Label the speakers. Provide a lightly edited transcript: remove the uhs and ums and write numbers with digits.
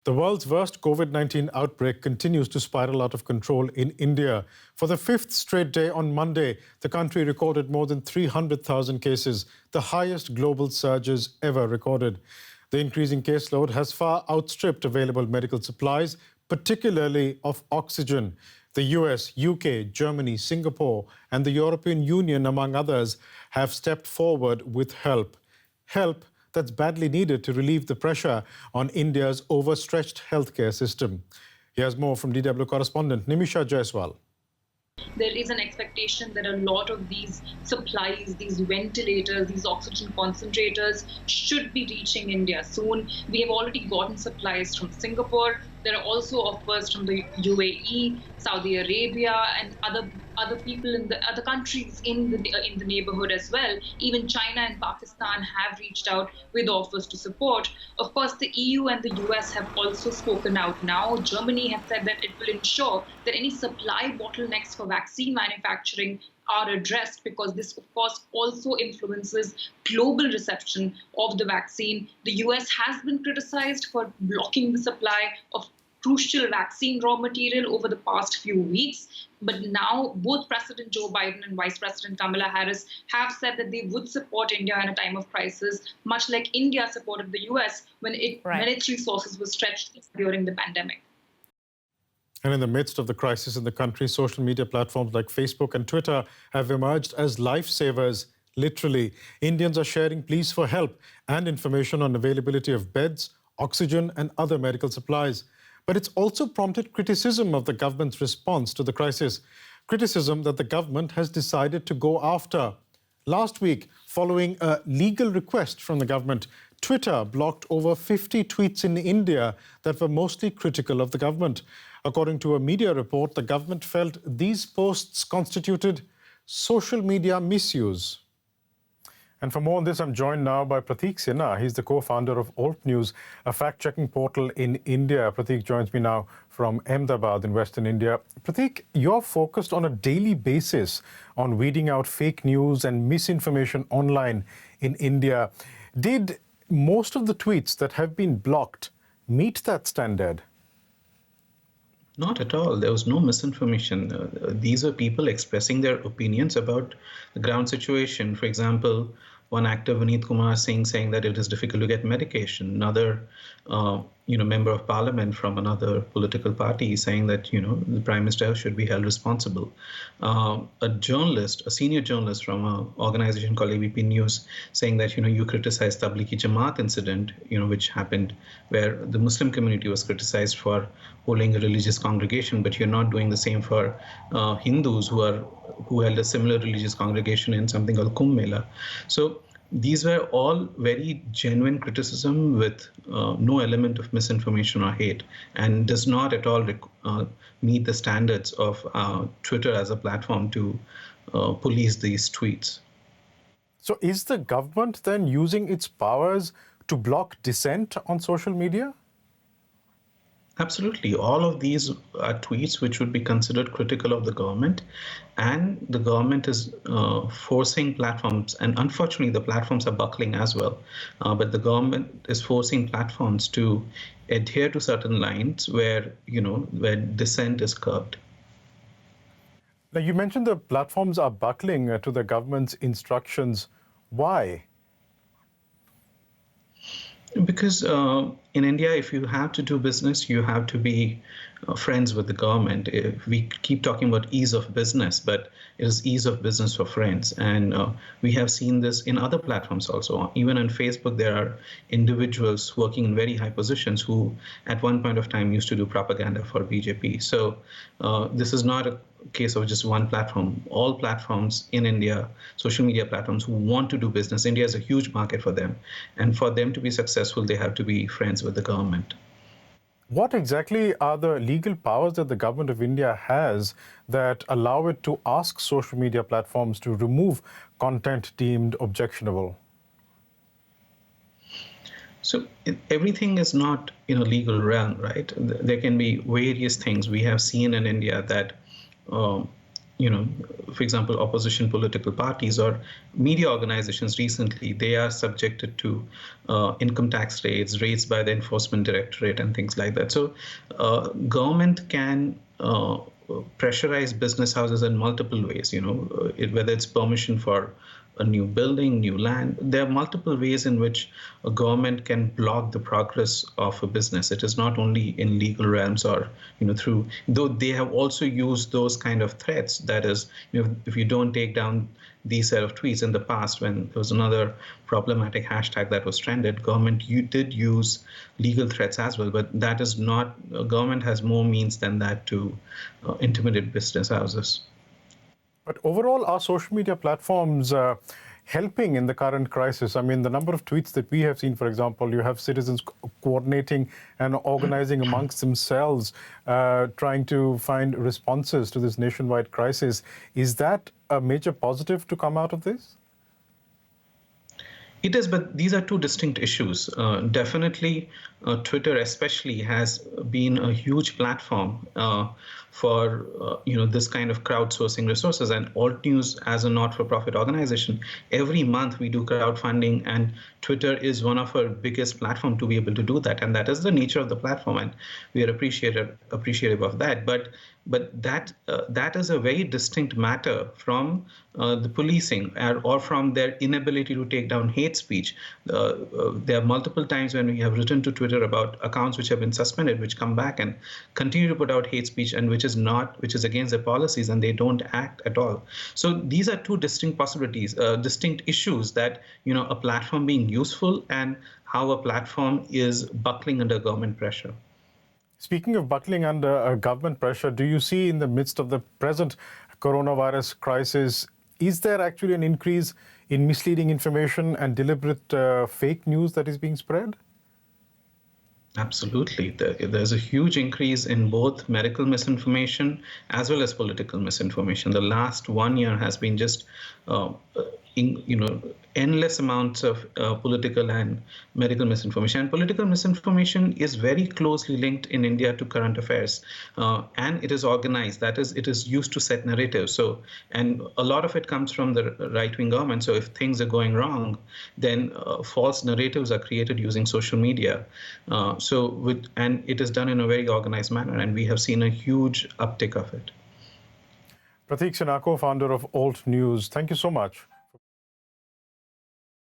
Speaker 1: The world's worst COVID-19 outbreak continues to spiral out of control in India. For the fifth straight day on Monday, the country recorded more than 300,000 cases, the highest global surges ever recorded. The increasing caseload has far outstripped available medical supplies, particularly of oxygen. The US, UK, Germany, Singapore, and the European Union, among others, have stepped forward with help. Help that's badly needed to relieve the pressure on India's overstretched healthcare system. Here's more from DW correspondent Nimisha Jaiswal.
Speaker 2: There is an expectation that a lot of these supplies, these ventilators, these oxygen concentrators should be reaching India soon. We have already gotten supplies from Singapore. There are also offers from the UAE, Saudi Arabia, and other people in the other countries in the neighborhood as well. Even China and Pakistan have reached out with offers to support. Of course, the EU and the US have also spoken out now. Germany has said that it will ensure that any supply bottlenecks for vaccine manufacturing are addressed, because this, of course, also influences global reception of the vaccine. The US has been criticized for blocking the supply of crucial vaccine raw material over the past few weeks. But now both President Joe Biden and Vice President Kamala Harris have said that they would support India in a time of crisis, much like India supported the US when its resources were stretched during the pandemic.
Speaker 1: And in the midst of the crisis in the country, social media platforms like Facebook and Twitter have emerged as lifesavers. Literally, Indians are sharing pleas for help and information on availability of beds, oxygen, and other medical supplies. But it's also prompted criticism of the government's response to the crisis. Criticism that the government has decided to go after. Last week, following a legal request from the government, Twitter blocked over 50 tweets in India that were mostly critical of the government. According to a media report, the government felt these posts constituted social media misuse. And for more on this, I'm joined now by Prateek Sinha. He's the co-founder of Alt News, a fact-checking portal in India. Prateek joins me now from Ahmedabad in Western India. Prateek, you're focused on a daily basis on weeding out fake news and misinformation online in India. Did most of the tweets that have been blocked meet that standard?
Speaker 3: Not at all. There was no misinformation. These are people expressing their opinions about the ground situation. For example, one actor, Vineet Kumar Singh, saying that it is difficult to get medication. Another, member of parliament from another political party saying that, the prime minister should be held responsible. A journalist, a senior journalist from an organization called ABP News, saying that, you criticized Tablighi Jamaat incident, which happened where the Muslim community was criticized for holding a religious congregation, but you're not doing the same for Hindus who held a similar religious congregation in something called Kumbh Mela. So these were all very genuine criticism with no element of misinformation or hate, and does not at all meet the standards of Twitter as a platform to police these tweets.
Speaker 1: So is the government then using its powers to block dissent on social media?
Speaker 3: Absolutely. All of these are tweets which would be considered critical of the government, and the government is forcing platforms, and unfortunately the platforms are buckling as well, but the government is forcing platforms to adhere to certain lines where dissent is curbed.
Speaker 1: Now, you mentioned the platforms are buckling to the government's instructions. Why?
Speaker 3: Because in India, if you have to do business, you have to be friends with the government. We keep talking about ease of business, but it is ease of business for friends. And we have seen this in other platforms also. Even on Facebook, there are individuals working in very high positions who at one point of time used to do propaganda for BJP. So this is not a case of just one platform. All platforms in India, social media platforms who want to do business, India is a huge market for them. And for them to be successful, they have to be friends with the government.
Speaker 1: What exactly are the legal powers that the government of India has that allow it to ask social media platforms to remove content deemed objectionable?
Speaker 3: So everything is not in a legal realm, right? There can be various things. We have seen in India that for example, opposition political parties or media organizations recently, they are subjected to income tax raids by the enforcement directorate and things like that. So government can pressurize business houses in multiple ways, whether it's permission for a new building, new land. There are multiple ways in which a government can block the progress of a business. It is not only in legal realms or, through, though they have also used those kind of threats. That is, if you don't take down these set of tweets in the past, when there was another problematic hashtag that was trended, government did use legal threats as well, but that is not, government has more means than that to intimidate business houses.
Speaker 1: But overall, are social media platforms helping in the current crisis? I mean, the number of tweets that we have seen, for example, you have citizens coordinating and organizing amongst themselves, trying to find responses to this nationwide crisis. Is that a major positive to come out of this?
Speaker 3: It is, but these are two distinct issues. Definitely, Twitter especially has been a huge platform for this kind of crowdsourcing resources. And Alt News, as a not-for-profit organization, every month we do crowdfunding, and Twitter is one of our biggest platform to be able to do that. And that is the nature of the platform, and we are appreciative of that. But that is a very distinct matter from the policing or from their inability to take down hate speech. There are multiple times when we have written to Twitter about accounts which have been suspended, which come back and continue to put out hate speech, and which is against their policies, and they don't act at all. So these are two distinct possibilities, distinct issues, that a platform being useful and how a platform is buckling under government pressure.
Speaker 1: Speaking of buckling under government pressure, do you see in the midst of the present coronavirus crisis, is there actually an increase in misleading information and deliberate fake news that is being spread?
Speaker 3: Absolutely. There's a huge increase in both medical misinformation as well as political misinformation. The last 1 year has been just, endless amounts of political and medical misinformation. And political misinformation is very closely linked in India to current affairs, and it is organized. That is, it is used to set narratives. So, and a lot of it comes from the right-wing government. So if things are going wrong, then false narratives are created using social media. And it is done in a very organized manner, and we have seen a huge uptick of it.
Speaker 1: Prateek Sinha, co-founder of Alt News, thank you so much.